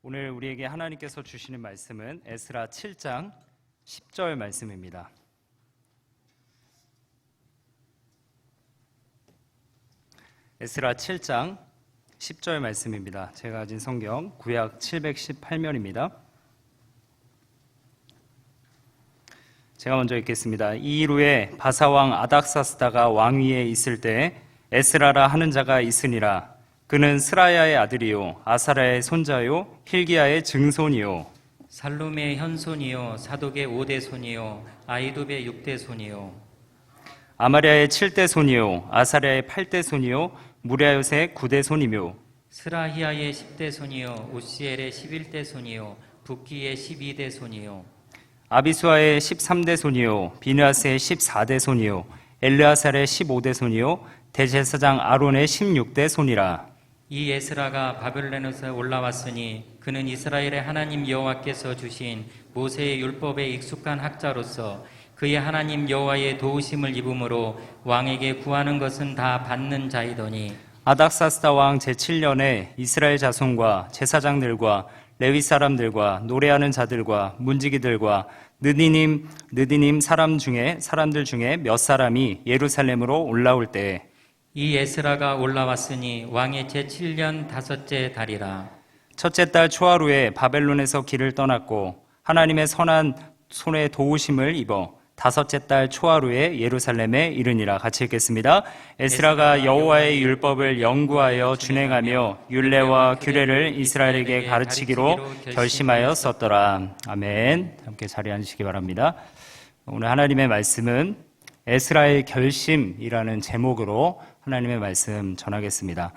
오늘 우리에게 하나님께서 주시는 말씀은 에스라 7장 10절 말씀입니다. 에스라 7장 10절 말씀입니다. 제가 가진 성경 구약 718면입니다. 제가 먼저 읽겠습니다. 이 일 후에 바사왕 아닥사스다가 왕위에 있을 때 에스라라 하는 자가 있으니라. 그는 스라야의 아들이요 아사랴의 손자요 힐기야의 증손이요 살룸의 현손이요 사독의 5대 손이요 아이둡의 6대 손이요 아마랴의 7대 손이요 아사랴의 8대 손이요 무랴요의 9대 손이며 스라히야의 10대 손이요 우시엘의 11대 손이요 붓기의 12대 손이요 아비수아의 13대 손이요 비느하스의 14대 손이요 엘르아살의 15대 손이요 대제사장 아론의 16대 손이라. 이 에스라가 바벨론에서 올라왔으니 그는 이스라엘의 하나님 여호와께서 주신 모세의 율법에 익숙한 학자로서 그의 하나님 여호와의 도우심을 입음으로 왕에게 구하는 것은 다 받는 자이더니 아닥사스다 왕 제7년에 이스라엘 자손과 제사장들과 레위 사람들과 노래하는 자들과 문지기들과 느디님 사람들 중에 몇 사람이 예루살렘으로 올라올 때에 이 에스라가 올라왔으니 왕의 제7년 다섯째 달이라. 첫째 달 초하루에 바벨론에서 길을 떠났고 하나님의 선한 손에 도우심을 입어 다섯째 달 초하루에 예루살렘에 이르니라. 같이 읽겠습니다. 에스라가 여호와의 율법을 연구하여 준행하며 율례와 규례를 이스라엘에게 가르치기로 결심하여 썼더라. 아멘. 함께 자리에 앉으시기 바랍니다. 오늘 하나님의 말씀은 에스라의 결심이라는 제목으로 하나님의 말씀 전하겠습니다.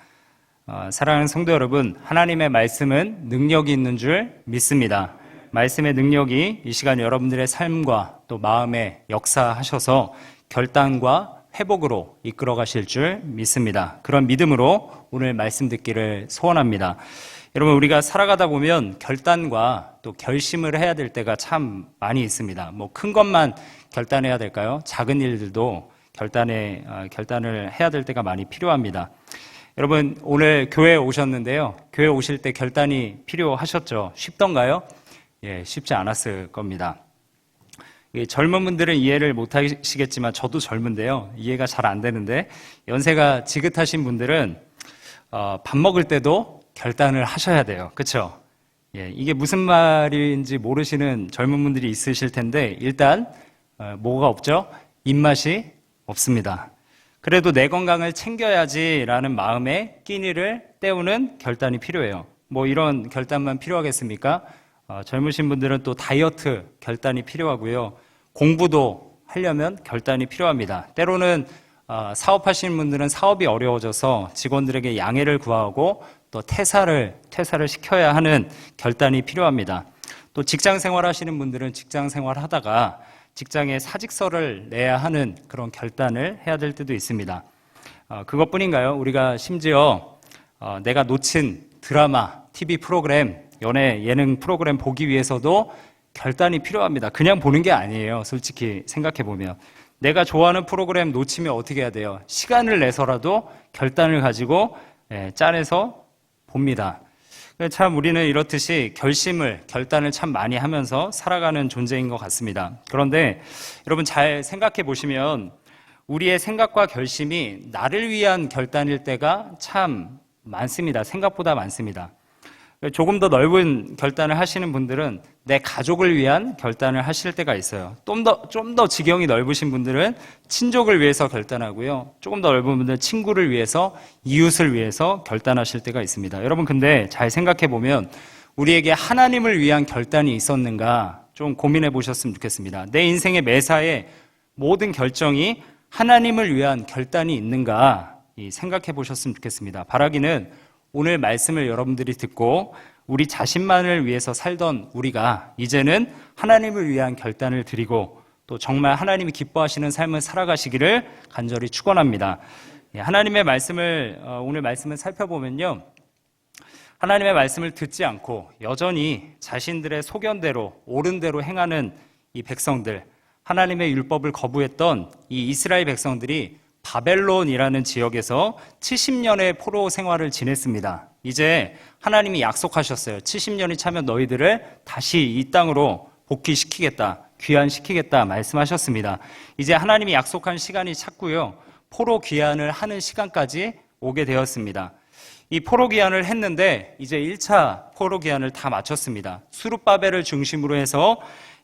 사랑하는 성도 여러분, 하나님의 말씀은 능력이 있는 줄 믿습니다. 말씀의 능력이 이 시간 여러분들의 삶과 또 마음에 역사하셔서 결단과 회복으로 이끌어 가실 줄 믿습니다. 그런 믿음으로 오늘 말씀 듣기를 소원합니다. 여러분, 우리가 살아가다 보면 결단과 또 결심을 해야 될 때가 참 많이 있습니다. 큰 것만 결단해야 될까요? 작은 일들도 결단을 해야 될 때가 많이 필요합니다. 여러분, 오늘 교회에 오셨는데요. 교회 오실 때 결단이 필요하셨죠? 쉽던가요? 예, 쉽지 않았을 겁니다. 젊은 분들은 이해를 못 하시겠지만 저도 젊은데요. 이해가 잘 안 되는데 연세가 지긋하신 분들은 밥 먹을 때도 결단을 하셔야 돼요. 그렇죠? 예, 이게 무슨 말인지 모르시는 젊은 분들이 있으실 텐데 일단 뭐가 없죠? 입맛이 없습니다. 그래도 내 건강을 챙겨야지라는 마음에 끼니를 때우는 결단이 필요해요. 이런 결단만 필요하겠습니까? 젊으신 분들은 또 다이어트 결단이 필요하고요. 공부도 하려면 결단이 필요합니다. 때로는 사업하시는 분들은 사업이 어려워져서 직원들에게 양해를 구하고 또 퇴사를 시켜야 하는 결단이 필요합니다. 또 직장 생활하시는 분들은 직장 생활하다가 직장에 사직서를 내야 하는 그런 결단을 해야 될 때도 있습니다. 그것뿐인가요? 우리가 심지어 내가 놓친 드라마, TV 프로그램, 예능 프로그램 보기 위해서도 결단이 필요합니다. 그냥 보는 게 아니에요. 솔직히 생각해보면. 내가 좋아하는 프로그램 놓치면 어떻게 해야 돼요? 시간을 내서라도 결단을 가지고 짜내서 봅니다. 참 우리는 이렇듯이 결단을 참 많이 하면서 살아가는 존재인 것 같습니다. 그런데 여러분 잘 생각해 보시면 우리의 생각과 결심이 나를 위한 결단일 때가 참 많습니다. 생각보다 많습니다. 조금 더 넓은 결단을 하시는 분들은 내 가족을 위한 결단을 하실 때가 있어요. 좀 더 지경이 넓으신 분들은 친족을 위해서 결단하고요. 조금 더 넓은 분들은 친구를 위해서, 이웃을 위해서 결단하실 때가 있습니다. 여러분, 근데 잘 생각해 보면 우리에게 하나님을 위한 결단이 있었는가 좀 고민해 보셨으면 좋겠습니다. 내 인생의 매사에 모든 결정이 하나님을 위한 결단이 있는가 생각해 보셨으면 좋겠습니다. 바라기는 오늘 말씀을 여러분들이 듣고 우리 자신만을 위해서 살던 우리가 이제는 하나님을 위한 결단을 드리고 또 정말 하나님이 기뻐하시는 삶을 살아가시기를 간절히 축원합니다. 하나님의 말씀을 오늘 말씀을 살펴보면요. 하나님의 말씀을 듣지 않고 여전히 자신들의 소견대로 옳은 대로 행하는 이 백성들, 하나님의 율법을 거부했던 이 이스라엘 백성들이 바벨론이라는 지역에서 70년의 포로 생활을 지냈습니다. 이제 하나님이 약속하셨어요. 70년이 차면 너희들을 다시 이 땅으로 복귀시키겠다, 귀환시키겠다 말씀하셨습니다. 이제 하나님이 약속한 시간이 찼고요. 포로 귀환을 하는 시간까지 오게 되었습니다. 이 포로 귀환을 했는데 이제 1차 포로 귀환을 다 마쳤습니다. 수룹바벨을 중심으로 해서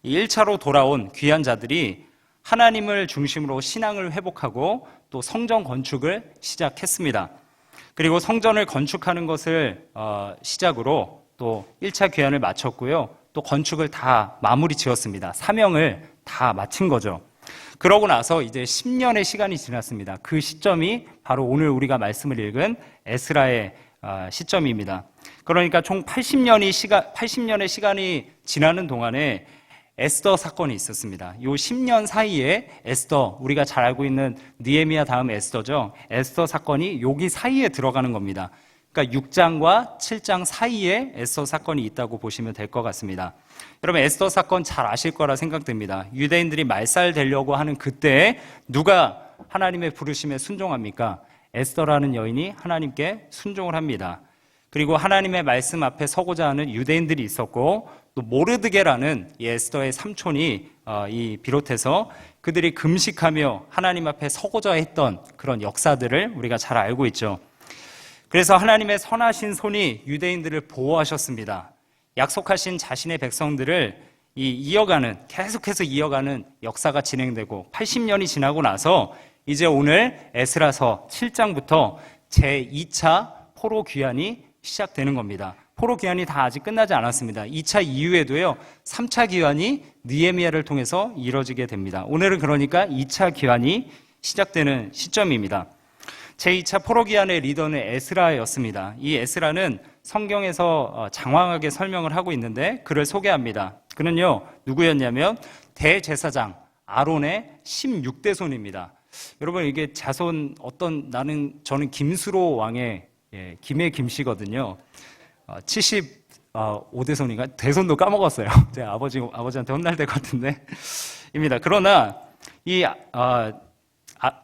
1차로 돌아온 귀환자들이 하나님을 중심으로 신앙을 회복하고 또 성전 건축을 시작했습니다. 그리고 성전을 건축하는 것을 시작으로 또 1차 귀환을 마쳤고요. 또 건축을 다 마무리 지었습니다. 사명을 다 마친 거죠. 그러고 나서 이제 10년의 시간이 지났습니다. 그 시점이 바로 오늘 우리가 말씀을 읽은 에스라의 시점입니다. 그러니까 총 80년의 시간이 지나는 동안에 에스더 사건이 있었습니다. 이 10년 사이에 에스더, 우리가 잘 알고 있는 느헤미야 다음 에스더죠. 에스더 사건이 여기 사이에 들어가는 겁니다. 그러니까 6장과 7장 사이에 에스더 사건이 있다고 보시면 될 것 같습니다. 여러분, 에스더 사건 잘 아실 거라 생각됩니다. 유대인들이 말살되려고 하는 그때에 누가 하나님의 부르심에 순종합니까? 에스더라는 여인이 하나님께 순종을 합니다. 그리고 하나님의 말씀 앞에 서고자 하는 유대인들이 있었고, 또 모르드게라는 에스더의 삼촌이 비롯해서 그들이 금식하며 하나님 앞에 서고자 했던 그런 역사들을 우리가 잘 알고 있죠. 그래서 하나님의 선하신 손이 유대인들을 보호하셨습니다. 약속하신 자신의 백성들을 계속해서 이어가는 역사가 진행되고 80년이 지나고 나서 이제 오늘 에스라서 7장부터 제2차 포로 귀환이 시작되는 겁니다. 포로 귀환이 다 아직 끝나지 않았습니다. 2차 이후에도요, 3차 귀환이 느헤미야를 통해서 이루어지게 됩니다. 오늘은 그러니까 2차 귀환이 시작되는 시점입니다. 제2차 포로 귀환의 리더는 에스라였습니다. 이 에스라는 성경에서 장황하게 설명을 하고 있는데 그를 소개합니다. 그는요, 누구였냐면 대제사장 아론의 16대 손입니다. 여러분, 이게 자손 저는 김수로 왕의 김의 김씨거든요. 75대 손인가? 대손도 까먹었어요. 제 아버지한테 혼날 것 같은데. 입니다. 그러나 이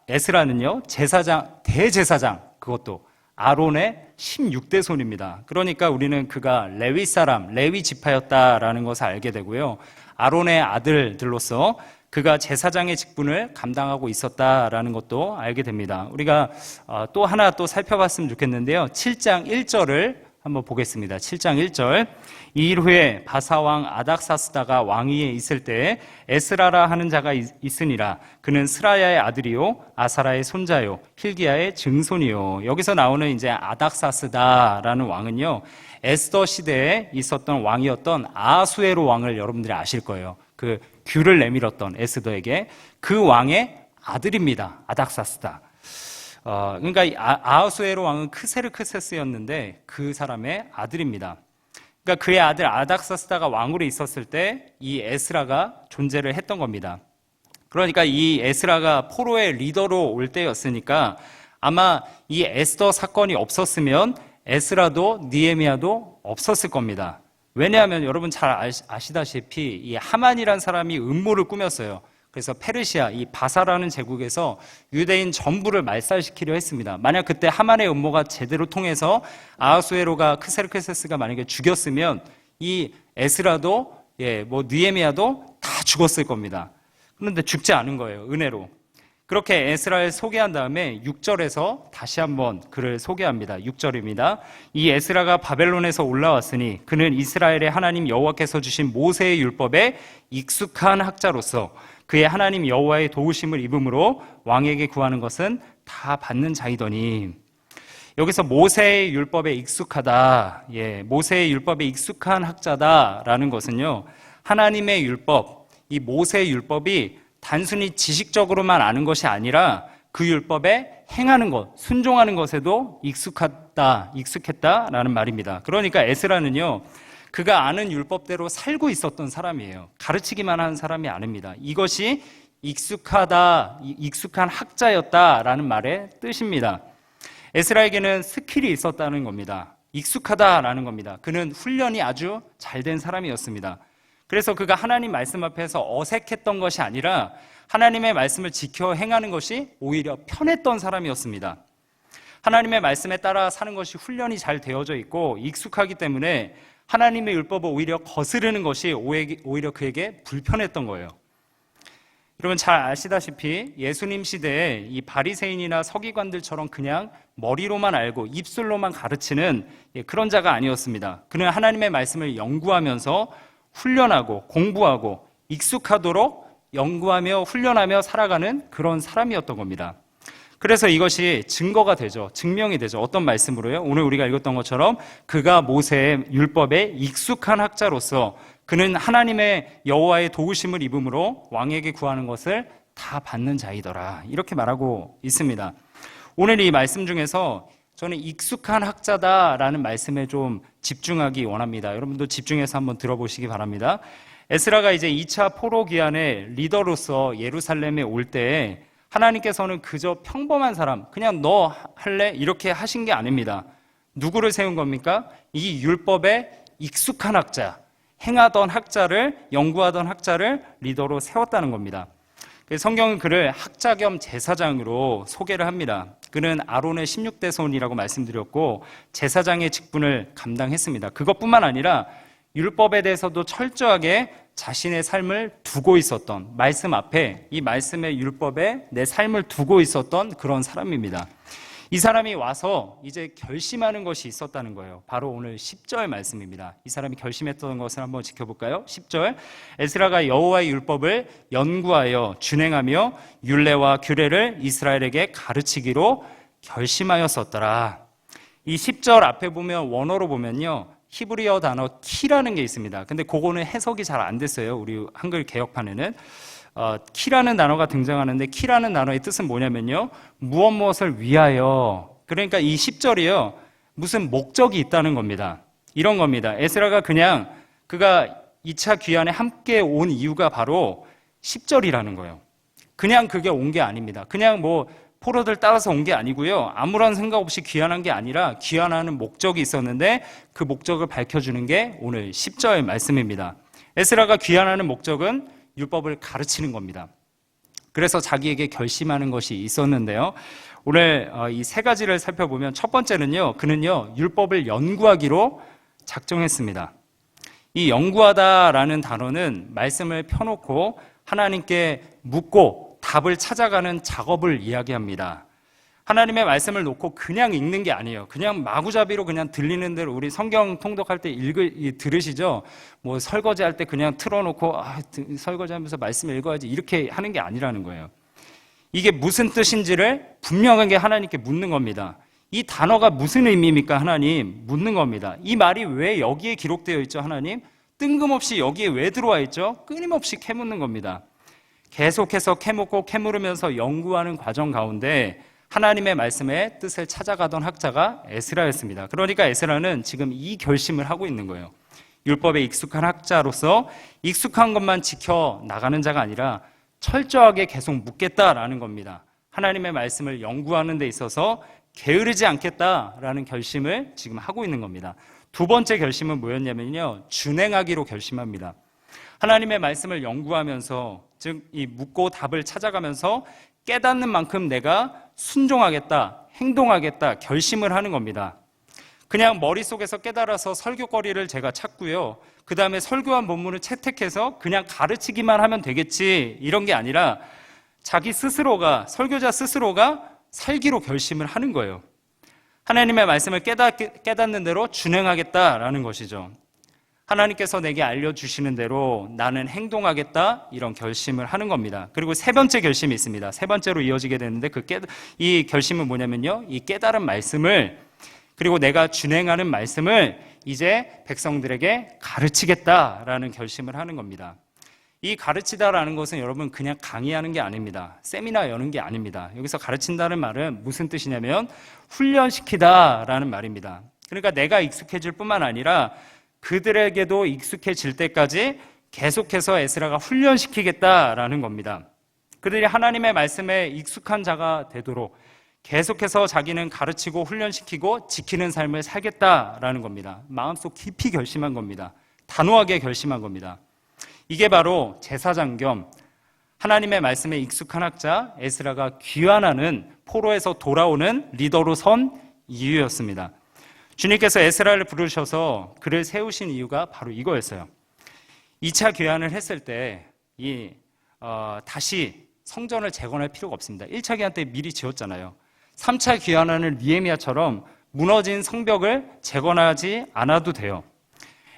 에스라는요, 대제사장, 그것도 아론의 16대 손입니다. 그러니까 우리는 그가 레위 지파였다라는 것을 알게 되고요. 아론의 아들들로서 그가 제사장의 직분을 감당하고 있었다라는 것도 알게 됩니다. 우리가 또 하나 살펴봤으면 좋겠는데요. 7장 1절을 한번 보겠습니다. 7장 1절. 이 일 후에 바사왕 아닥사스다가 왕위에 있을 때에 에스라라 하는 자가 있으니라. 그는 스라야의 아들이요 아사라의 손자요 hil기야의 증손이요. 여기서 나오는 이제 아닥사스다라는 왕은요, 에스더 시대에 있었던 왕이었던 아하수에로 왕을 여러분들이 아실 거예요. 그 귤을 내밀었던 에스더에게 그 왕의 아들입니다. 아닥사스다. 그러니까 아하수에로 왕은 크세르크세스였는데 그 사람의 아들입니다. 그러니까 그의 아들 아닥사스다가 왕으로 있었을 때 이 에스라가 존재를 했던 겁니다. 그러니까 이 에스라가 포로의 리더로 올 때였으니까 아마 이 에스더 사건이 없었으면 에스라도 느헤미야도 없었을 겁니다. 왜냐하면 여러분 잘 아시다시피 이 하만이라는 사람이 음모를 꾸몄어요. 그래서 페르시아, 이 바사라는 제국에서 유대인 전부를 말살시키려 했습니다. 만약 그때 하만의 음모가 제대로 통해서 아하수에로가 크세르크세스가 만약에 죽였으면 이 에스라도 느헤미야도 다 죽었을 겁니다. 그런데 죽지 않은 거예요. 은혜로. 그렇게 에스라를 소개한 다음에 6절에서 다시 한번 그를 소개합니다. 6절입니다. 이 에스라가 바벨론에서 올라왔으니 그는 이스라엘의 하나님 여호와께서 주신 모세의 율법에 익숙한 학자로서 그의 하나님 여호와의 도우심을 입음으로 왕에게 구하는 것은 다 받는 자이더니. 여기서 모세의 율법에 익숙하다, 모세의 율법에 익숙한 학자다라는 것은요, 하나님의 율법, 이 모세의 율법이 단순히 지식적으로만 아는 것이 아니라 그 율법에 행하는 것, 순종하는 것에도 익숙했다라는 말입니다. 그러니까 에스라는요, 그가 아는 율법대로 살고 있었던 사람이에요. 가르치기만 한 사람이 아닙니다. 이것이 익숙한 학자였다라는 말의 뜻입니다. 에스라에게는 스킬이 있었다는 겁니다. 익숙하다라는 겁니다. 그는 훈련이 아주 잘된 사람이었습니다. 그래서 그가 하나님 말씀 앞에서 어색했던 것이 아니라 하나님의 말씀을 지켜 행하는 것이 오히려 편했던 사람이었습니다. 하나님의 말씀에 따라 사는 것이 훈련이 잘 되어져 있고 익숙하기 때문에 하나님의 율법을 오히려 거스르는 것이 오히려 그에게 불편했던 거예요. 여러분 잘 아시다시피 예수님 시대에 이 바리새인이나 서기관들처럼 그냥 머리로만 알고 입술로만 가르치는 그런 자가 아니었습니다. 그는 하나님의 말씀을 연구하면서 훈련하고 공부하고 익숙하도록 연구하며 훈련하며 살아가는 그런 사람이었던 겁니다. 그래서 이것이 증거가 되죠. 증명이 되죠. 어떤 말씀으로요? 오늘 우리가 읽었던 것처럼 그가 모세의 율법에 익숙한 학자로서 그는 하나님의 여호와의 도우심을 입음으로 왕에게 구하는 것을 다 받는 자이더라. 이렇게 말하고 있습니다. 오늘 이 말씀 중에서 저는 익숙한 학자다라는 말씀에 좀 집중하기 원합니다. 여러분도 집중해서 한번 들어보시기 바랍니다. 에스라가 이제 2차 포로 기한의 리더로서 예루살렘에 올 때 하나님께서는 그저 평범한 사람, 그냥 너 할래? 이렇게 하신 게 아닙니다. 누구를 세운 겁니까? 이 율법에 익숙한 학자, 행하던 학자를, 연구하던 학자를 리더로 세웠다는 겁니다. 성경은 그를 학자 겸 제사장으로 소개를 합니다. 그는 아론의 16대 손이라고 말씀드렸고 제사장의 직분을 감당했습니다. 그것뿐만 아니라 율법에 대해서도 철저하게 자신의 삶을 두고 있었던, 말씀 앞에 이 말씀의 율법에 내 삶을 두고 있었던 그런 사람입니다. 이 사람이 와서 이제 결심하는 것이 있었다는 거예요. 바로 오늘 10절 말씀입니다. 이 사람이 결심했던 것을 한번 지켜볼까요? 10절, 에스라가 여호와의 율법을 연구하여 준행하며 율례와 규례를 이스라엘에게 가르치기로 결심하였었더라. 이 10절 앞에 보면 원어로 보면요, 히브리어 단어 키라는 게 있습니다. 근데 그거는 해석이 잘 안 됐어요. 우리 한글 개역판에는. 키라는 단어가 등장하는데 키라는 단어의 뜻은 뭐냐면요, 무엇을 위하여. 그러니까 이 10절이요, 무슨 목적이 있다는 겁니다. 이런 겁니다. 에스라가 그냥 그가 2차 귀환에 함께 온 이유가 바로 10절이라는 거예요. 그냥 그게 온 게 아닙니다. 그냥 뭐 포로들 따라서 온 게 아니고요, 아무런 생각 없이 귀환한 게 아니라 귀환하는 목적이 있었는데 그 목적을 밝혀주는 게 오늘 10절 말씀입니다. 에스라가 귀환하는 목적은 율법을 가르치는 겁니다. 그래서 자기에게 결심하는 것이 있었는데요, 오늘 이 세 가지를 살펴보면 첫 번째는요, 그는요 율법을 연구하기로 작정했습니다. 이 연구하다라는 단어는 말씀을 펴놓고 하나님께 묻고 답을 찾아가는 작업을 이야기합니다. 하나님의 말씀을 놓고 그냥 읽는 게 아니에요. 그냥 마구잡이로 그냥 들리는 대로, 우리 성경 통독할 때 들으시죠? 뭐 설거지할 때 그냥 틀어놓고 설거지하면서 말씀 읽어야지 이렇게 하는 게 아니라는 거예요. 이게 무슨 뜻인지를 분명하게 하나님께 묻는 겁니다. 이 단어가 무슨 의미입니까? 하나님, 묻는 겁니다. 이 말이 왜 여기에 기록되어 있죠? 하나님, 뜬금없이 여기에 왜 들어와 있죠? 끊임없이 캐묻는 겁니다. 계속해서 캐묻고 캐물으면서 연구하는 과정 가운데 하나님의 말씀의 뜻을 찾아가던 학자가 에스라였습니다. 그러니까 에스라는 지금 이 결심을 하고 있는 거예요. 율법에 익숙한 학자로서 익숙한 것만 지켜 나가는 자가 아니라 철저하게 계속 묻겠다라는 겁니다. 하나님의 말씀을 연구하는 데 있어서 게으르지 않겠다라는 결심을 지금 하고 있는 겁니다. 두 번째 결심은 뭐였냐면요, 준행하기로 결심합니다. 하나님의 말씀을 연구하면서, 즉 이 묻고 답을 찾아가면서 깨닫는 만큼 내가 순종하겠다, 행동하겠다 결심을 하는 겁니다. 그냥 머릿속에서 깨달아서 설교거리를 제가 찾고요, 그 다음에 설교한 본문을 채택해서 그냥 가르치기만 하면 되겠지, 이런 게 아니라 자기 스스로가, 설교자 스스로가 살기로 결심을 하는 거예요. 하나님의 말씀을 깨닫는 대로 준행하겠다라는 것이죠. 하나님께서 내게 알려주시는 대로 나는 행동하겠다, 이런 결심을 하는 겁니다. 그리고 세 번째 결심이 있습니다. 세 번째로 이어지게 되는데 이 결심은 뭐냐면요, 이 깨달은 말씀을, 그리고 내가 준행하는 말씀을 이제 백성들에게 가르치겠다라는 결심을 하는 겁니다. 이 가르치다라는 것은 여러분 그냥 강의하는 게 아닙니다. 세미나 여는 게 아닙니다. 여기서 가르친다는 말은 무슨 뜻이냐면 훈련시키다라는 말입니다. 그러니까 내가 익숙해질 뿐만 아니라 그들에게도 익숙해질 때까지 계속해서 에스라가 훈련시키겠다라는 겁니다. 그들이 하나님의 말씀에 익숙한 자가 되도록 계속해서 자기는 가르치고 훈련시키고 지키는 삶을 살겠다라는 겁니다. 마음속 깊이 결심한 겁니다. 단호하게 결심한 겁니다. 이게 바로 제사장 겸 하나님의 말씀에 익숙한 학자 에스라가 귀환하는 포로에서 돌아오는 리더로 선 이유였습니다. 주님께서 에스라를 부르셔서 그를 세우신 이유가 바로 이거였어요. 2차 귀환을 했을 때 다시 성전을 재건할 필요가 없습니다. 1차 귀환 때 미리 지었잖아요. 3차 귀환하는 느헤미야처럼 무너진 성벽을 재건하지 않아도 돼요.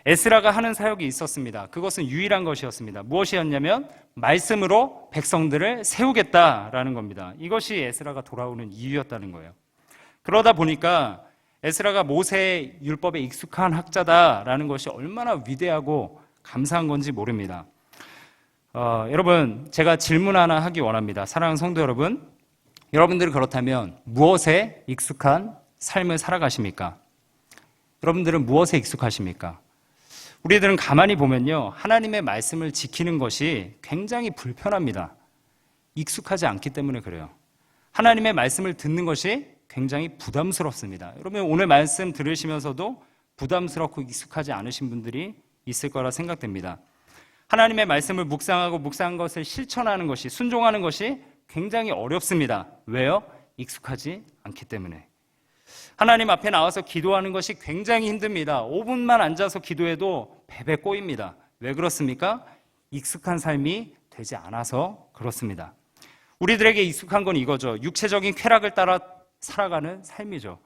에스라가 하는 사역이 있었습니다. 그것은 유일한 것이었습니다. 무엇이었냐면 말씀으로 백성들을 세우겠다라는 겁니다. 이것이 에스라가 돌아오는 이유였다는 거예요. 그러다 보니까 에스라가 모세의 율법에 익숙한 학자다라는 것이 얼마나 위대하고 감사한 건지 모릅니다. 여러분, 제가 질문 하나 하기 원합니다. 사랑하는 성도 여러분, 여러분들이 그렇다면 무엇에 익숙한 삶을 살아가십니까? 여러분들은 무엇에 익숙하십니까? 우리들은 가만히 보면요, 하나님의 말씀을 지키는 것이 굉장히 불편합니다. 익숙하지 않기 때문에 그래요. 하나님의 말씀을 듣는 것이 굉장히 부담스럽습니다. 여러분, 오늘 말씀 들으시면서도 부담스럽고 익숙하지 않으신 분들이 있을 거라 생각됩니다. 하나님의 말씀을 묵상한 것을 실천하는 것이, 순종하는 것이 굉장히 어렵습니다. 왜요? 익숙하지 않기 때문에. 하나님 앞에 나와서 기도하는 것이 굉장히 힘듭니다. 5분만 앉아서 기도해도 베베 꼬입니다. 왜 그렇습니까? 익숙한 삶이 되지 않아서 그렇습니다. 우리들에게 익숙한 건 이거죠. 육체적인 쾌락을 따라 살아가는 삶이죠.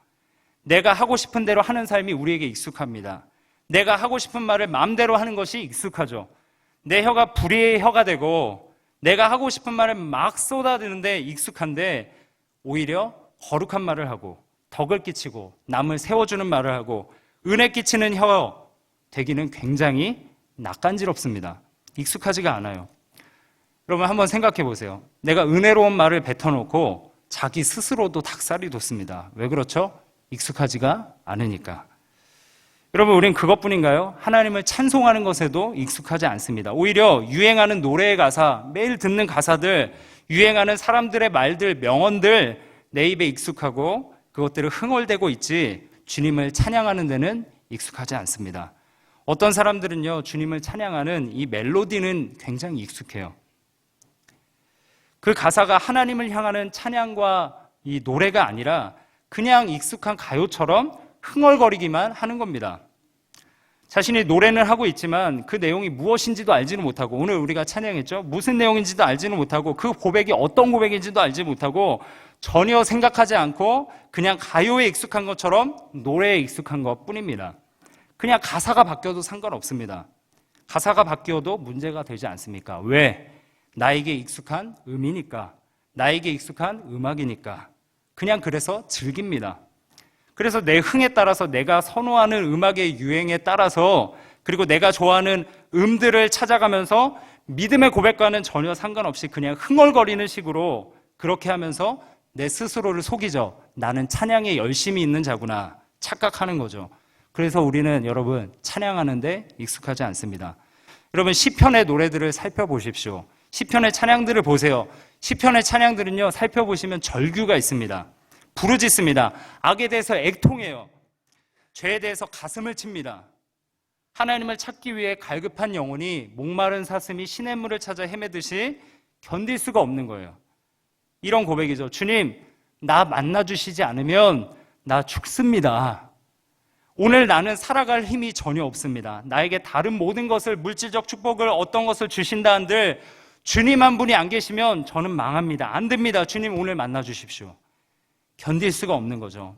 내가 하고 싶은 대로 하는 삶이 우리에게 익숙합니다. 내가 하고 싶은 말을 마음대로 하는 것이 익숙하죠. 내 혀가 불의의 혀가 되고 내가 하고 싶은 말을 막 쏟아내는데 익숙한데, 오히려 거룩한 말을 하고 덕을 끼치고 남을 세워주는 말을 하고 은혜 끼치는 혀 되기는 굉장히 낯간지럽습니다. 익숙하지가 않아요. 여러분, 한번 생각해 보세요. 내가 은혜로운 말을 뱉어놓고 자기 스스로도 닭살이 돋습니다. 왜 그렇죠? 익숙하지가 않으니까. 여러분, 우린 그것뿐인가요? 하나님을 찬송하는 것에도 익숙하지 않습니다. 오히려 유행하는 노래의 가사, 매일 듣는 가사들, 유행하는 사람들의 말들, 명언들, 내 입에 익숙하고 그것들을 흥얼대고 있지 주님을 찬양하는 데는 익숙하지 않습니다. 어떤 사람들은요, 주님을 찬양하는 이 멜로디는 굉장히 익숙해요. 그 가사가 하나님을 향하는 찬양과 이 노래가 아니라 그냥 익숙한 가요처럼 흥얼거리기만 하는 겁니다. 자신이 노래는 하고 있지만 그 내용이 무엇인지도 알지는 못하고, 오늘 우리가 찬양했죠? 무슨 내용인지도 알지는 못하고 그 고백이 어떤 고백인지도 알지 못하고 전혀 생각하지 않고 그냥 가요에 익숙한 것처럼 노래에 익숙한 것 뿐입니다. 그냥 가사가 바뀌어도 상관없습니다. 가사가 바뀌어도 문제가 되지 않습니까? 왜? 나에게 익숙한 음이니까, 나에게 익숙한 음악이니까. 그냥 그래서 즐깁니다. 그래서 내 흥에 따라서, 내가 선호하는 음악의 유행에 따라서, 그리고 내가 좋아하는 음들을 찾아가면서 믿음의 고백과는 전혀 상관없이 그냥 흥얼거리는 식으로 그렇게 하면서 내 스스로를 속이죠. 나는 찬양에 열심히 있는 자구나 착각하는 거죠. 그래서 우리는 여러분 찬양하는데 익숙하지 않습니다. 여러분, 시편의 노래들을 살펴보십시오. 시편의 찬양들을 보세요. 시편의 찬양들은요, 살펴보시면 절규가 있습니다. 부르짖습니다. 악에 대해서 애통해요. 죄에 대해서 가슴을 칩니다. 하나님을 찾기 위해 갈급한 영혼이 목마른 사슴이 시냇물을 찾아 헤매듯이 견딜 수가 없는 거예요. 이런 고백이죠. 주님, 나 만나주시지 않으면 나 죽습니다. 오늘 나는 살아갈 힘이 전혀 없습니다. 나에게 다른 모든 것을, 물질적 축복을, 어떤 것을 주신다 한들 주님 한 분이 안 계시면 저는 망합니다. 안 됩니다. 주님, 오늘 만나주십시오. 견딜 수가 없는 거죠.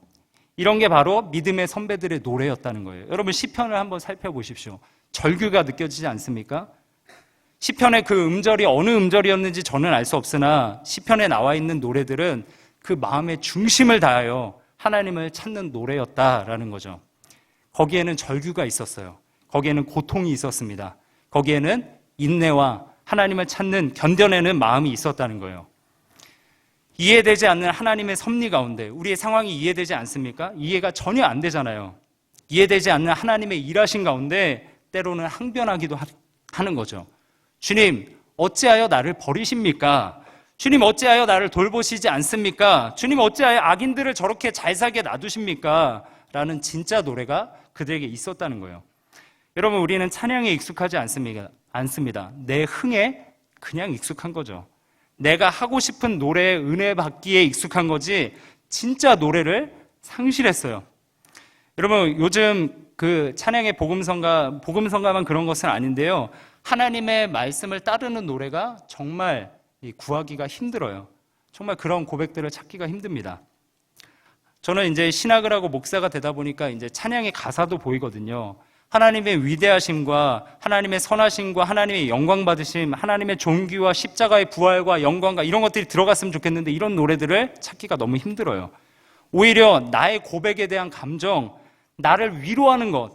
이런 게 바로 믿음의 선배들의 노래였다는 거예요. 여러분, 시편을 한번 살펴보십시오. 절규가 느껴지지 않습니까? 시편의 그 음절이 어느 음절이었는지 저는 알 수 없으나 시편에 나와 있는 노래들은 그 마음의 중심을 다하여 하나님을 찾는 노래였다라는 거죠. 거기에는 절규가 있었어요. 거기에는 고통이 있었습니다. 거기에는 인내와 하나님을 찾는, 견뎌내는 마음이 있었다는 거예요. 이해되지 않는 하나님의 섭리 가운데 우리의 상황이 이해되지 않습니까? 이해가 전혀 안 되잖아요. 이해되지 않는 하나님의 일하신 가운데 때로는 항변하기도 하는 거죠. 주님, 어찌하여 나를 버리십니까? 주님, 어찌하여 나를 돌보시지 않습니까? 주님, 어찌하여 악인들을 저렇게 잘 살게 놔두십니까? 라는 진짜 노래가 그들에게 있었다는 거예요. 여러분, 우리는 찬양에 익숙하지 않습니다. 내 흥에 그냥 익숙한 거죠. 내가 하고 싶은 노래에 은혜 받기에 익숙한 거지 진짜 노래를 상실했어요. 여러분, 요즘 그 찬양의 복음성가만 그런 것은 아닌데요. 하나님의 말씀을 따르는 노래가 정말 구하기가 힘들어요. 정말 그런 고백들을 찾기가 힘듭니다. 저는 이제 신학을 하고 목사가 되다 보니까 이제 찬양의 가사도 보이거든요. 하나님의 위대하심과 하나님의 선하심과 하나님의 영광 받으심, 하나님의 존귀와 십자가의 부활과 영광과 이런 것들이 들어갔으면 좋겠는데 이런 노래들을 찾기가 너무 힘들어요. 오히려 나의 고백에 대한 감정, 나를 위로하는 것,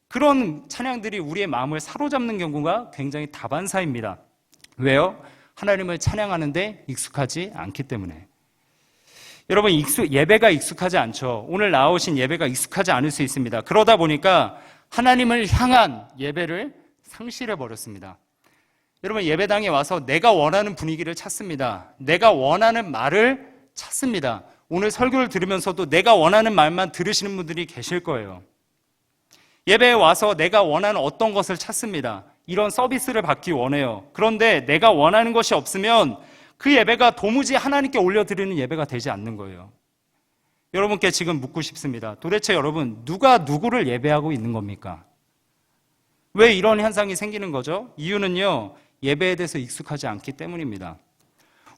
그런 찬양들이 우리의 마음을 사로잡는 경우가 굉장히 다반사입니다. 왜요? 하나님을 찬양하는데 익숙하지 않기 때문에. 여러분, 예배가 익숙하지 않죠. 오늘 나오신 예배가 익숙하지 않을 수 있습니다. 그러다 보니까 하나님을 향한 예배를 상실해버렸습니다. 여러분, 예배당에 와서 내가 원하는 분위기를 찾습니다. 내가 원하는 말을 찾습니다. 오늘 설교를 들으면서도 내가 원하는 말만 들으시는 분들이 계실 거예요. 예배에 와서 내가 원하는 어떤 것을 찾습니다. 이런 서비스를 받기 원해요. 그런데 내가 원하는 것이 없으면 그 예배가 도무지 하나님께 올려드리는 예배가 되지 않는 거예요. 여러분께 지금 묻고 싶습니다. 도대체 여러분, 누가 누구를 예배하고 있는 겁니까? 왜 이런 현상이 생기는 거죠? 이유는요, 예배에 대해서 익숙하지 않기 때문입니다.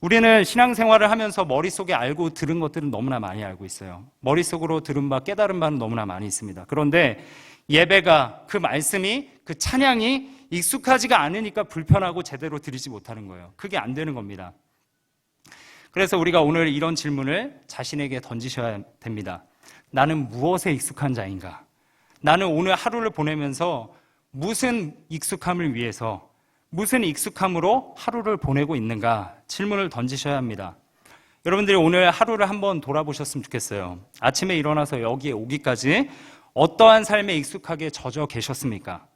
우리는 신앙생활을 하면서 머릿속에 알고 들은 것들은 너무나 많이 알고 있어요. 머릿속으로 들은 바, 깨달은 바는 너무나 많이 있습니다. 그런데 예배가, 그 말씀이, 그 찬양이 익숙하지가 않으니까 불편하고 제대로 드리지 못하는 거예요. 그게 안 되는 겁니다. 그래서 우리가 오늘 이런 질문을 자신에게 던지셔야 됩니다. 나는 무엇에 익숙한 자인가? 나는 오늘 하루를 보내면서 무슨 익숙함을 위해서, 무슨 익숙함으로 하루를 보내고 있는가? 질문을 던지셔야 합니다. 여러분들이 오늘 하루를 한번 돌아보셨으면 좋겠어요. 아침에 일어나서 여기에 오기까지 어떠한 삶에 익숙하게 젖어 계셨습니까?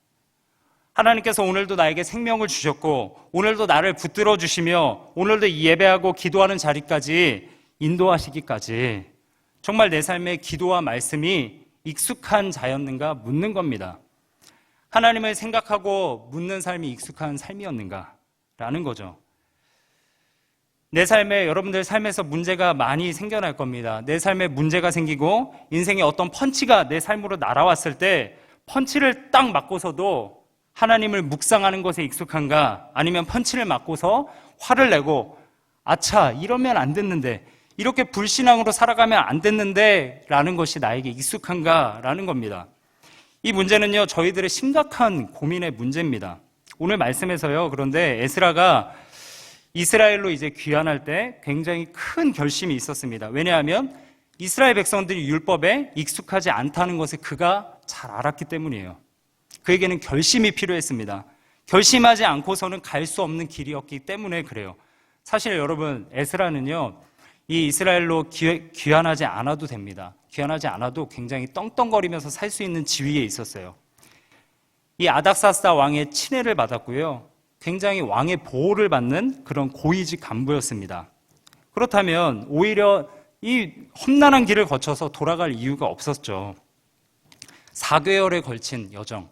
하나님께서 오늘도 나에게 생명을 주셨고 오늘도 나를 붙들어 주시며 오늘도 이 예배하고 기도하는 자리까지 인도하시기까지 정말 내 삶의 기도와 말씀이 익숙한 자였는가 묻는 겁니다. 하나님을 생각하고 묻는 삶이 익숙한 삶이었는가 라는 거죠. 내 삶에, 여러분들 삶에서 문제가 많이 생겨날 겁니다. 내 삶에 문제가 생기고 인생에 어떤 펀치가 내 삶으로 날아왔을 때 펀치를 딱 맞고서도 하나님을 묵상하는 것에 익숙한가? 아니면 펀치를 맞고서 화를 내고 아차, 이러면 안 됐는데, 이렇게 불신앙으로 살아가면 안 됐는데 라는 것이 나에게 익숙한가? 라는 겁니다. 이 문제는요, 저희들의 심각한 고민의 문제입니다. 오늘 말씀에서요, 그런데 에스라가 이스라엘로 이제 귀환할 때 굉장히 큰 결심이 있었습니다. 왜냐하면 이스라엘 백성들이 율법에 익숙하지 않다는 것을 그가 잘 알았기 때문이에요. 그에게는 결심이 필요했습니다. 결심하지 않고서는 갈 수 없는 길이었기 때문에 그래요. 사실 여러분, 에스라는요, 이 이스라엘로 귀환하지 않아도 됩니다. 귀환하지 않아도 굉장히 떵떵거리면서 살 수 있는 지위에 있었어요. 이 아닥사스다 왕의 친애를 받았고요. 굉장히 왕의 보호를 받는 그런 고위직 간부였습니다. 그렇다면 오히려 이 험난한 길을 거쳐서 돌아갈 이유가 없었죠. 4개월에 걸친 여정.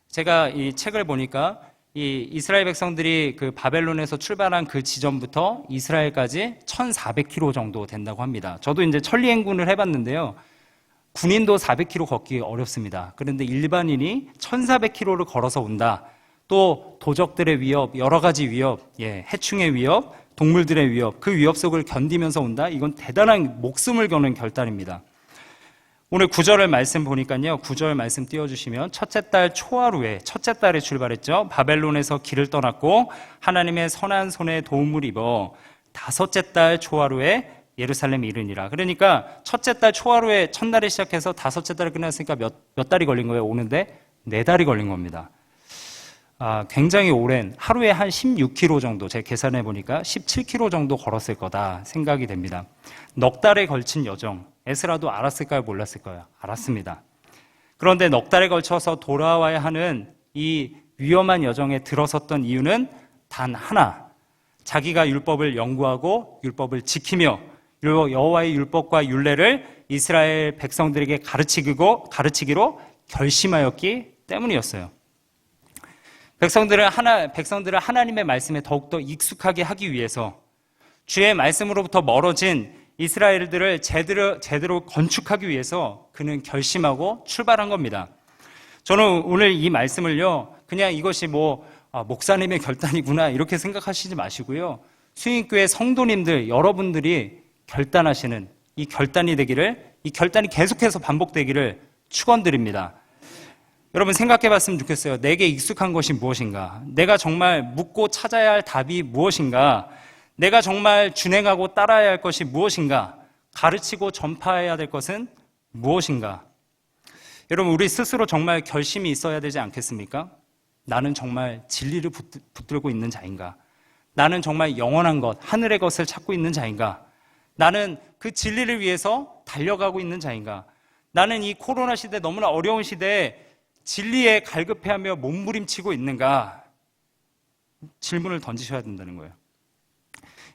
제가 이 책을 보니까 이 이스라엘 백성들이 그 바벨론에서 출발한 그 지점부터 이스라엘까지 1,400km 정도 된다고 합니다. 저도 이제 천리행군을 해봤는데요. 군인도 400km 걷기 어렵습니다. 그런데 일반인이 1,400km를 걸어서 온다. 또 도적들의 위협, 여러 가지 위협, 해충의 위협, 동물들의 위협, 그 위협 속을 견디면서 온다. 이건 대단한 목숨을 거는 결단입니다. 오늘 9절 말씀 보니까요. 9절 말씀 띄워주시면 첫째 달 초하루에 첫째 달에 출발했죠. 바벨론에서 길을 떠났고 하나님의 선한 손에 도움을 입어 다섯째 달 초하루에 예루살렘에 이르니라. 그러니까 첫째 달 초하루에 첫날에 시작해서 다섯째 달에 끝났으니까 몇 달이 걸린 거예요? 오는데 4달이 걸린 겁니다. 굉장히 오랜, 하루에 한 16km 정도, 제가 계산해 보니까 17km 정도 걸었을 거다 생각이 됩니다. 넉 달에 걸친 여정, 에스라도 알았을까요? 몰랐을까요? 알았습니다. 그런데 넉 달에 걸쳐서 돌아와야 하는 이 위험한 여정에 들어섰던 이유는 단 하나, 자기가 율법을 연구하고 율법을 지키며 여호와의 율법과 율례를 이스라엘 백성들에게 가르치기로 결심하였기 때문이었어요. 백성들을 하나님의 말씀에 더욱더 익숙하게 하기 위해서 주의 말씀으로부터 멀어진 이스라엘들을 제대로 건축하기 위해서 그는 결심하고 출발한 겁니다. 저는 오늘 이 말씀을요, 그냥 이것이 목사님의 결단이구나 이렇게 생각하시지 마시고요. 수인교회 성도님들 여러분들이 결단하시는 이 결단이 되기를, 이 결단이 계속해서 반복되기를 축원드립니다. 여러분 생각해 봤으면 좋겠어요. 내게 익숙한 것이 무엇인가? 내가 정말 묻고 찾아야 할 답이 무엇인가? 내가 정말 준행하고 따라야 할 것이 무엇인가? 가르치고 전파해야 될 것은 무엇인가? 여러분 우리 스스로 정말 결심이 있어야 되지 않겠습니까? 나는 정말 진리를 붙들고 있는 자인가? 나는 정말 영원한 것, 하늘의 것을 찾고 있는 자인가? 나는 그 진리를 위해서 달려가고 있는 자인가? 나는 이 코로나 시대, 너무나 어려운 시대에 진리에 갈급해하며 몸부림치고 있는가? 질문을 던지셔야 된다는 거예요.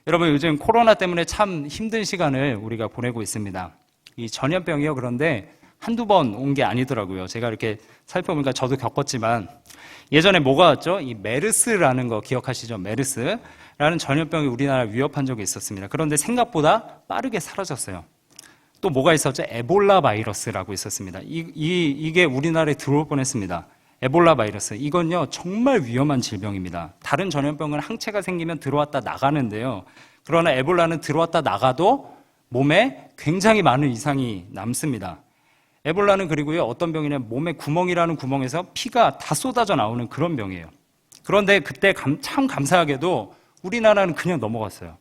여러분 요즘 코로나 때문에 참 힘든 시간을 우리가 보내고 있습니다. 이 전염병이요, 그런데 한두 번 온 게 아니더라고요. 제가 이렇게 살펴보니까 저도 겪었지만 예전에 뭐가 왔죠? 이 메르스라는 거 기억하시죠? 메르스라는 전염병이 우리나라를 위협한 적이 있었습니다. 그런데 생각보다 빠르게 사라졌어요. 또 뭐가 있었죠? 에볼라 바이러스라고 있었습니다. 이게 우리나라에 들어올 뻔했습니다. 에볼라 바이러스. 이건요, 정말 위험한 질병입니다. 다른 전염병은 항체가 생기면 들어왔다 나가는데요. 그러나 에볼라는 들어왔다 나가도 몸에 굉장히 많은 이상이 남습니다. 에볼라는 그리고요, 어떤 병이냐면 몸에 구멍이라는 구멍에서 피가 다 쏟아져 나오는 그런 병이에요. 그런데 그때 참 감사하게도 우리나라는 그냥 넘어갔어요.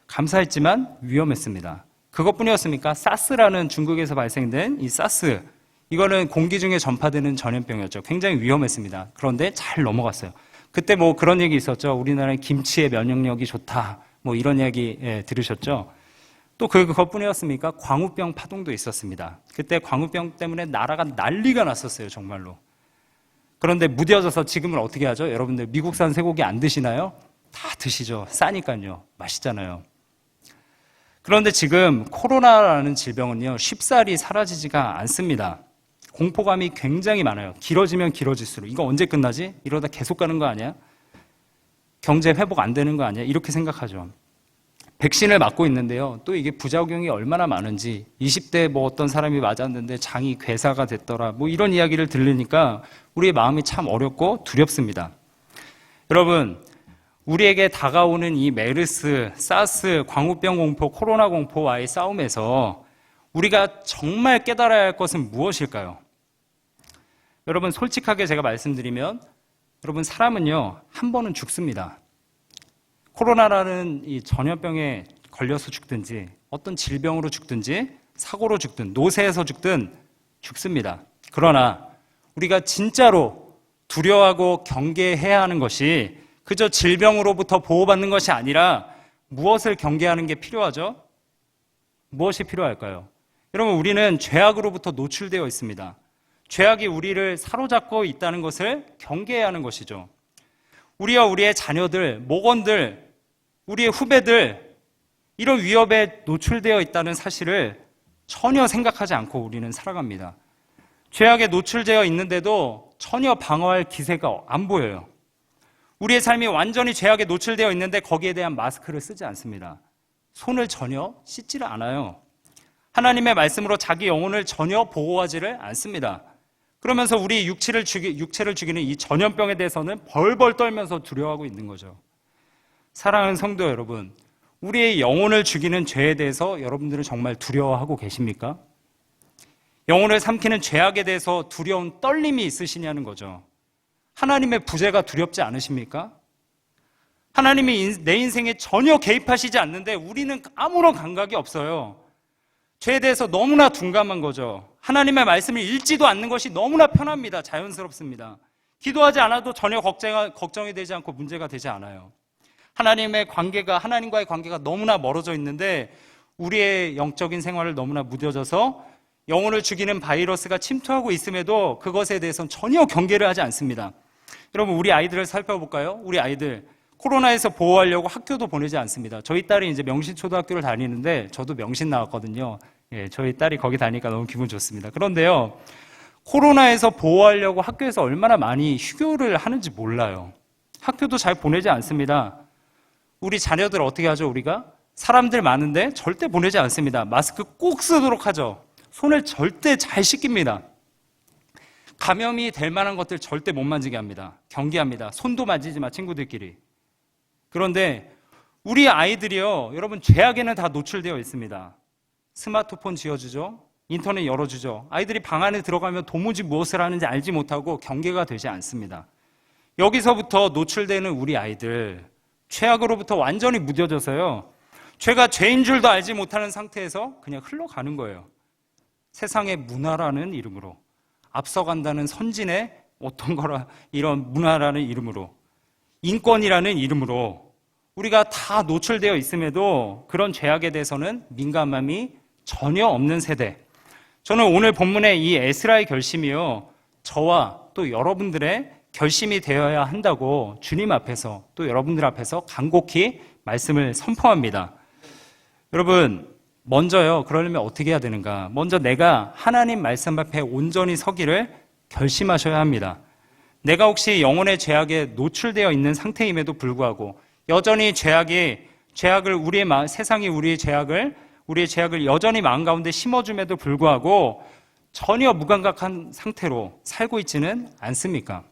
감사했지만 위험했습니다. 그것뿐이었습니까? 사스라는 중국에서 발생된 이 사스, 이거는 공기 중에 전파되는 전염병이었죠. 굉장히 위험했습니다. 그런데 잘 넘어갔어요. 그때 그런 얘기 있었죠. 우리나라는 김치의 면역력이 좋다. 이런 이야기 들으셨죠? 또 그것뿐이었습니까? 광우병 파동도 있었습니다. 그때 광우병 때문에 나라가 난리가 났었어요, 정말로. 그런데 무뎌져서 지금은 어떻게 하죠? 여러분들 미국산 쇠고기 안 드시나요? 다 드시죠. 싸니까요. 맛있잖아요. 그런데 지금 코로나라는 질병은요, 쉽사리 사라지지가 않습니다. 공포감이 굉장히 많아요. 길어지면 길어질수록 이거 언제 끝나지? 이러다 계속 가는 거 아니야? 경제 회복 안 되는 거 아니야? 이렇게 생각하죠. 백신을 맞고 있는데요, 또 이게 부작용이 얼마나 많은지, 20대 어떤 사람이 맞았는데 장이 괴사가 됐더라, 이런 이야기를 들으니까 우리의 마음이 참 어렵고 두렵습니다. 여러분, 우리에게 다가오는 이 메르스, 사스, 광우병 공포, 코로나 공포와의 싸움에서 우리가 정말 깨달아야 할 것은 무엇일까요? 여러분, 솔직하게 제가 말씀드리면, 여러분, 사람은요, 한 번은 죽습니다. 코로나라는 이 전염병에 걸려서 죽든지, 어떤 질병으로 죽든지, 사고로 죽든, 노쇠해서 죽든 죽습니다. 그러나 우리가 진짜로 두려워하고 경계해야 하는 것이 그저 질병으로부터 보호받는 것이 아니라 무엇을 경계하는 게 필요하죠? 무엇이 필요할까요? 여러분, 우리는 죄악으로부터 노출되어 있습니다. 죄악이 우리를 사로잡고 있다는 것을 경계해야 하는 것이죠. 우리와 우리의 자녀들, 모건들, 우리의 후배들, 이런 위협에 노출되어 있다는 사실을 전혀 생각하지 않고 우리는 살아갑니다. 죄악에 노출되어 있는데도 전혀 방어할 기세가 안 보여요. 우리의 삶이 완전히 죄악에 노출되어 있는데 거기에 대한 마스크를 쓰지 않습니다. 손을 전혀 씻지를 않아요. 하나님의 말씀으로 자기 영혼을 전혀 보호하지를 않습니다. 그러면서 우리 육체를 죽이는 이 전염병에 대해서는 벌벌 떨면서 두려워하고 있는 거죠. 사랑하는 성도 여러분, 우리의 영혼을 죽이는 죄에 대해서 여러분들은 정말 두려워하고 계십니까? 영혼을 삼키는 죄악에 대해서 두려운 떨림이 있으시냐는 거죠. 하나님의 부재가 두렵지 않으십니까? 하나님이 내 인생에 전혀 개입하시지 않는데 우리는 아무런 감각이 없어요. 죄에 대해서 너무나 둔감한 거죠. 하나님의 말씀을 읽지도 않는 것이 너무나 편합니다. 자연스럽습니다. 기도하지 않아도 전혀 걱정이 되지 않고 문제가 되지 않아요. 하나님과의 관계가 너무나 멀어져 있는데 우리의 영적인 생활을 너무나 무뎌져서 영혼을 죽이는 바이러스가 침투하고 있음에도 그것에 대해서는 전혀 경계를 하지 않습니다. 여러분, 우리 아이들을 살펴볼까요? 우리 아이들 코로나에서 보호하려고 학교도 보내지 않습니다. 저희 딸이 이제 명신초등학교를 다니는데 저도 명신 나왔거든요. 저희 딸이 거기 다니니까 너무 기분 좋습니다. 그런데요, 코로나에서 보호하려고 학교에서 얼마나 많이 휴교를 하는지 몰라요. 학교도 잘 보내지 않습니다. 우리 자녀들 어떻게 하죠, 우리가? 사람들 많은데 절대 보내지 않습니다. 마스크 꼭 쓰도록 하죠. 손을 절대 잘 씻깁니다. 감염이 될 만한 것들 절대 못 만지게 합니다. 경계합니다. 손도 만지지 마, 친구들끼리. 그런데 우리 아이들이요, 여러분 죄악에는 다 노출되어 있습니다. 스마트폰 쥐어주죠. 인터넷 열어주죠. 아이들이 방 안에 들어가면 도무지 무엇을 하는지 알지 못하고 경계가 되지 않습니다. 여기서부터 노출되는 우리 아이들, 죄악으로부터 완전히 무뎌져서요, 죄가 죄인 줄도 알지 못하는 상태에서 그냥 흘러가는 거예요. 세상의 문화라는 이름으로, 앞서간다는 선진의 어떤 거라, 이런 문화라는 이름으로, 인권이라는 이름으로 우리가 다 노출되어 있음에도 그런 죄악에 대해서는 민감함이 전혀 없는 세대. 저는 오늘 본문의 이 에스라의 결심이요, 저와 또 여러분들의 결심이 되어야 한다고 주님 앞에서 또 여러분들 앞에서 간곡히 말씀을 선포합니다. 여러분, 먼저요, 그러려면 어떻게 해야 되는가? 먼저 내가 하나님 말씀 앞에 온전히 서기를 결심하셔야 합니다. 내가 혹시 영혼의 죄악에 노출되어 있는 상태임에도 불구하고 여전히 죄악을 세상이 우리의 죄악을 여전히 마음 가운데 심어줌에도 불구하고 전혀 무감각한 상태로 살고 있지는 않습니까?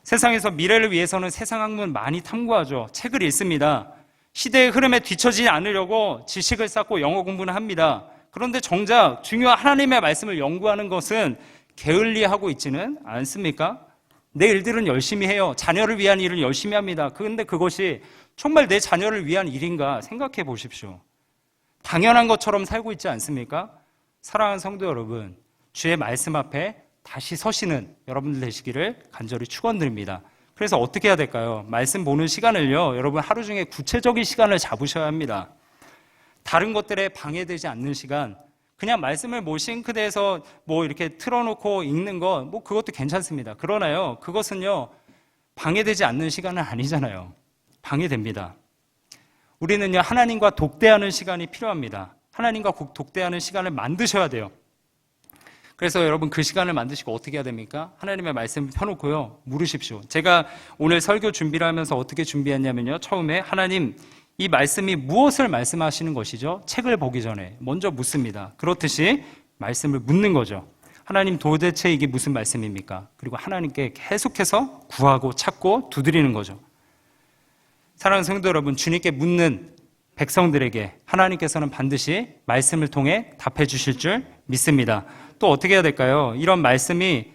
세상에서 미래를 위해서는 세상 학문 많이 탐구하죠. 책을 읽습니다. 시대의 흐름에 뒤처지지 않으려고 지식을 쌓고 영어 공부는 합니다. 그런데 정작 중요한 하나님의 말씀을 연구하는 것은 게을리하고 있지는 않습니까? 내 일들은 열심히 해요. 자녀를 위한 일을 열심히 합니다. 그런데 그것이 정말 내 자녀를 위한 일인가 생각해 보십시오. 당연한 것처럼 살고 있지 않습니까? 사랑하는 성도 여러분, 주의 말씀 앞에 다시 서시는 여러분들 되시기를 간절히 축원드립니다. 그래서 어떻게 해야 될까요? 말씀 보는 시간을요, 여러분 하루 중에 구체적인 시간을 잡으셔야 합니다. 다른 것들에 방해되지 않는 시간, 그냥 말씀을 싱크대에서 이렇게 틀어놓고 읽는 거, 그것도 괜찮습니다. 그러나요, 그것은요, 방해되지 않는 시간은 아니잖아요. 방해됩니다. 우리는요, 하나님과 독대하는 시간이 필요합니다. 하나님과 독대하는 시간을 만드셔야 돼요. 그래서 여러분 그 시간을 만드시고 어떻게 해야 됩니까? 하나님의 말씀을 펴놓고요, 물으십시오. 제가 오늘 설교 준비를 하면서 어떻게 준비했냐면요, 처음에 하나님, 이 말씀이 무엇을 말씀하시는 것이죠? 책을 보기 전에 먼저 묻습니다. 그렇듯이 말씀을 묻는 거죠. 하나님, 도대체 이게 무슨 말씀입니까? 그리고 하나님께 계속해서 구하고 찾고 두드리는 거죠. 사랑하는 성도 여러분, 주님께 묻는 백성들에게 하나님께서는 반드시 말씀을 통해 답해 주실 줄 믿습니다. 또 어떻게 해야 될까요? 이런 말씀에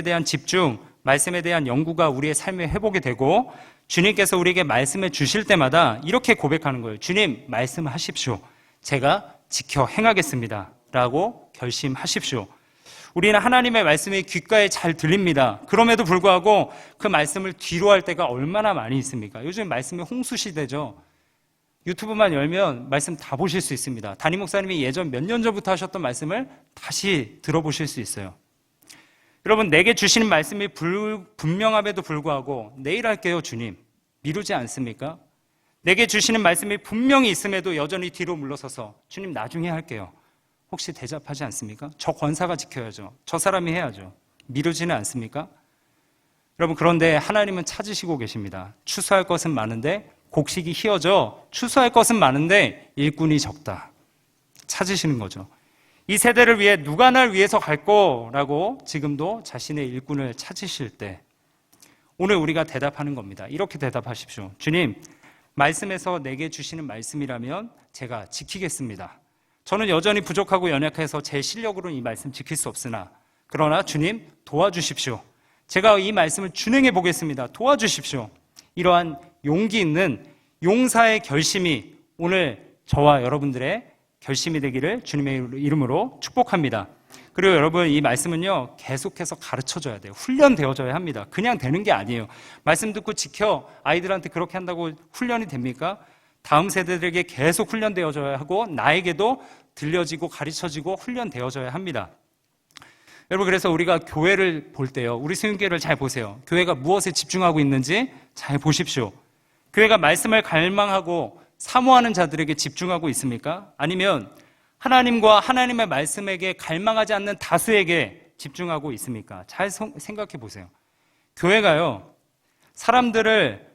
대한 집중, 말씀에 대한 연구가 우리의 삶에 회복이 되고, 주님께서 우리에게 말씀해 주실 때마다 이렇게 고백하는 거예요. 주님, 말씀하십시오. 제가 지켜 행하겠습니다. 라고 결심하십시오. 우리는 하나님의 말씀이 귓가에 잘 들립니다. 그럼에도 불구하고 그 말씀을 뒤로 할 때가 얼마나 많이 있습니까? 요즘 말씀이 홍수 시대죠. 유튜브만 열면 말씀 다 보실 수 있습니다. 담임 목사님이 예전 몇 년 전부터 하셨던 말씀을 다시 들어보실 수 있어요. 여러분, 내게 주시는 말씀이 분명함에도 불구하고 내일 할게요, 주님. 미루지 않습니까? 내게 주시는 말씀이 분명히 있음에도 여전히 뒤로 물러서서 주님, 나중에 할게요. 혹시 대답하지 않습니까? 저 권사가 지켜야죠. 저 사람이 해야죠. 미루지는 않습니까? 여러분, 그런데 하나님은 찾으시고 계십니다. 추수할 것은 많은데 곡식이 희어져 추수할 것은 많은데 일꾼이 적다. 찾으시는 거죠. 이 세대를 위해 누가 날 위해서 갈 거라고 지금도 자신의 일꾼을 찾으실 때 오늘 우리가 대답하는 겁니다. 이렇게 대답하십시오. 주님, 말씀에서 내게 주시는 말씀이라면 제가 지키겠습니다. 저는 여전히 부족하고 연약해서 제 실력으로는 이 말씀 지킬 수 없으나 그러나 주님 도와주십시오. 제가 이 말씀을 준행해 보겠습니다. 도와주십시오. 이러한 용기 있는 용사의 결심이 오늘 저와 여러분들의 결심이 되기를 주님의 이름으로 축복합니다. 그리고 여러분, 이 말씀은요, 계속해서 가르쳐줘야 돼요. 훈련되어져야 합니다. 그냥 되는 게 아니에요. 말씀 듣고 지켜 아이들한테 그렇게 한다고 훈련이 됩니까? 다음 세대들에게 계속 훈련되어져야 하고 나에게도 들려지고 가르쳐지고 훈련되어져야 합니다. 여러분, 그래서 우리가 교회를 볼 때요, 우리 수용교회를 잘 보세요. 교회가 무엇에 집중하고 있는지 잘 보십시오. 교회가 말씀을 갈망하고 사모하는 자들에게 집중하고 있습니까? 아니면 하나님과 하나님의 말씀에게 갈망하지 않는 다수에게 집중하고 있습니까? 잘 생각해 보세요. 교회가요, 사람들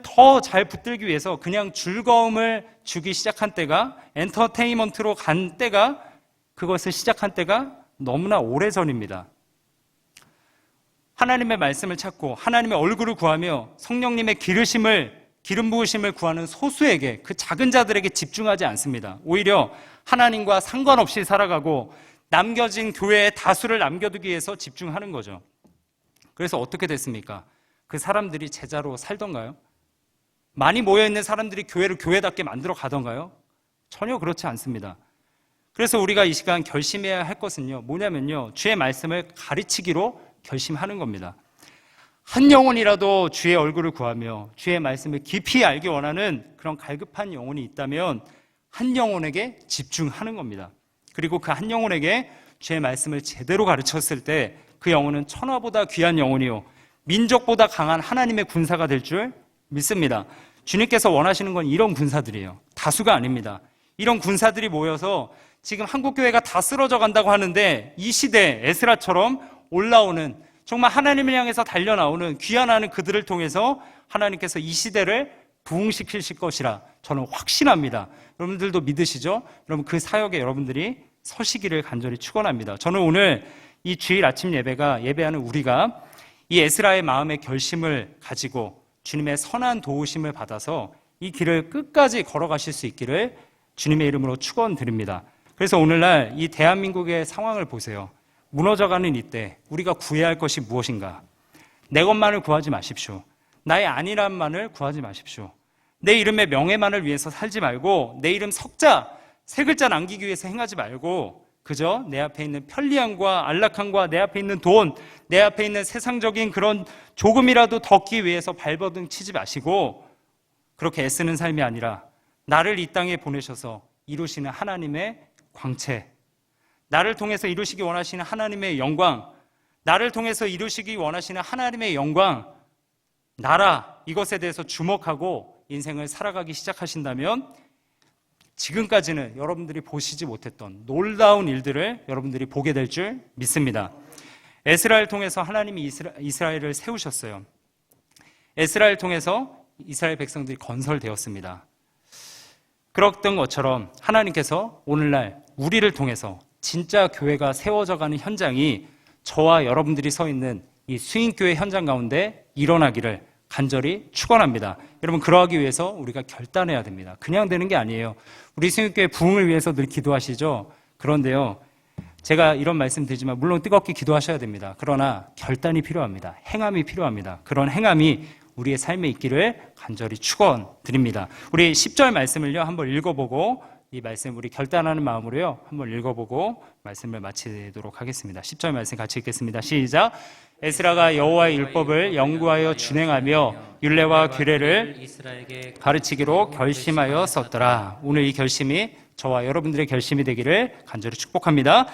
더 잘 붙들기 위해서 그냥 즐거움을 주기 시작한 때가, 엔터테인먼트로 간 때가, 그것을 시작한 때가 너무나 오래전입니다. 하나님의 말씀을 찾고 하나님의 얼굴을 구하며 성령님의 기름 부으심을 구하는 소수에게, 그 작은 자들에게 집중하지 않습니다. 오히려 하나님과 상관없이 살아가고 남겨진 교회의 다수를 남겨두기 위해서 집중하는 거죠. 그래서 어떻게 됐습니까? 그 사람들이 제자로 살던가요? 많이 모여있는 사람들이 교회를 교회답게 만들어 가던가요? 전혀 그렇지 않습니다. 그래서 우리가 이 시간 결심해야 할 것은요, 뭐냐면요, 주의 말씀을 가르치기로 결심하는 겁니다. 한 영혼이라도 주의 얼굴을 구하며 주의 말씀을 깊이 알기 원하는 그런 갈급한 영혼이 있다면 한 영혼에게 집중하는 겁니다. 그리고 그 한 영혼에게 주의 말씀을 제대로 가르쳤을 때 그 영혼은 천하보다 귀한 영혼이요, 민족보다 강한 하나님의 군사가 될 줄 믿습니다. 주님께서 원하시는 건 이런 군사들이에요. 다수가 아닙니다. 이런 군사들이 모여서 지금 한국교회가 다 쓰러져 간다고 하는데, 이 시대 에스라처럼 올라오는, 정말 하나님을 향해서 달려나오는 귀환하는 그들을 통해서 하나님께서 이 시대를 부흥시키실 것이라 저는 확신합니다. 여러분들도 믿으시죠? 여러분, 그 사역에 여러분들이 서시기를 간절히 축원합니다. 저는 오늘 이 주일 아침 예배하는 우리가 이 에스라의 마음의 결심을 가지고 주님의 선한 도우심을 받아서 이 길을 끝까지 걸어가실 수 있기를 주님의 이름으로 축원드립니다. 그래서 오늘날 이 대한민국의 상황을 보세요. 무너져가는 이때 우리가 구해야 할 것이 무엇인가? 내 것만을 구하지 마십시오. 나의 안일함만을 구하지 마십시오. 내 이름의 명예만을 위해서 살지 말고, 내 이름 석자, 세 글자 남기기 위해서 행하지 말고, 그저 내 앞에 있는 편리함과 안락함과 내 앞에 있는 돈, 내 앞에 있는 세상적인 그런 조금이라도 더 얻기 위해서 발버둥 치지 마시고, 그렇게 애쓰는 삶이 아니라 나를 이 땅에 보내셔서 이루시는 하나님의 광채, 나를 통해서 이루시기 원하시는 하나님의 영광, 나를 통해서 이루시기 원하시는 하나님의 영광, 나라, 이것에 대해서 주목하고 인생을 살아가기 시작하신다면 지금까지는 여러분들이 보시지 못했던 놀라운 일들을 여러분들이 보게 될 줄 믿습니다. 에스라를 통해서 하나님이 이스라엘을 세우셨어요. 에스라를 통해서 이스라엘 백성들이 건설되었습니다. 그랬던 것처럼 하나님께서 오늘날 우리를 통해서 진짜 교회가 세워져가는 현장이 저와 여러분들이 서 있는 이 수인교회 현장 가운데 일어나기를 간절히 축원합니다. 여러분, 그러하기 위해서 우리가 결단해야 됩니다. 그냥 되는 게 아니에요. 우리 수인교회 부흥을 위해서 늘 기도하시죠. 그런데요, 제가 이런 말씀 드리지만 물론 뜨겁게 기도하셔야 됩니다. 그러나 결단이 필요합니다. 행함이 필요합니다. 그런 행함이 우리의 삶에 있기를 간절히 축원드립니다. 우리 10절 말씀을요 한번 읽어보고, 이 말씀 우리 결단하는 마음으로요 한번 읽어보고 말씀을 마치도록 하겠습니다. 10절 말씀 같이 읽겠습니다. 시작. 에스라가 여호와의 율법을 연구하여 준행하며 율례와 규례를 가르치기로 결심하여 썼더라. 오늘 이 결심이 저와 여러분들의 결심이 되기를 간절히 축복합니다.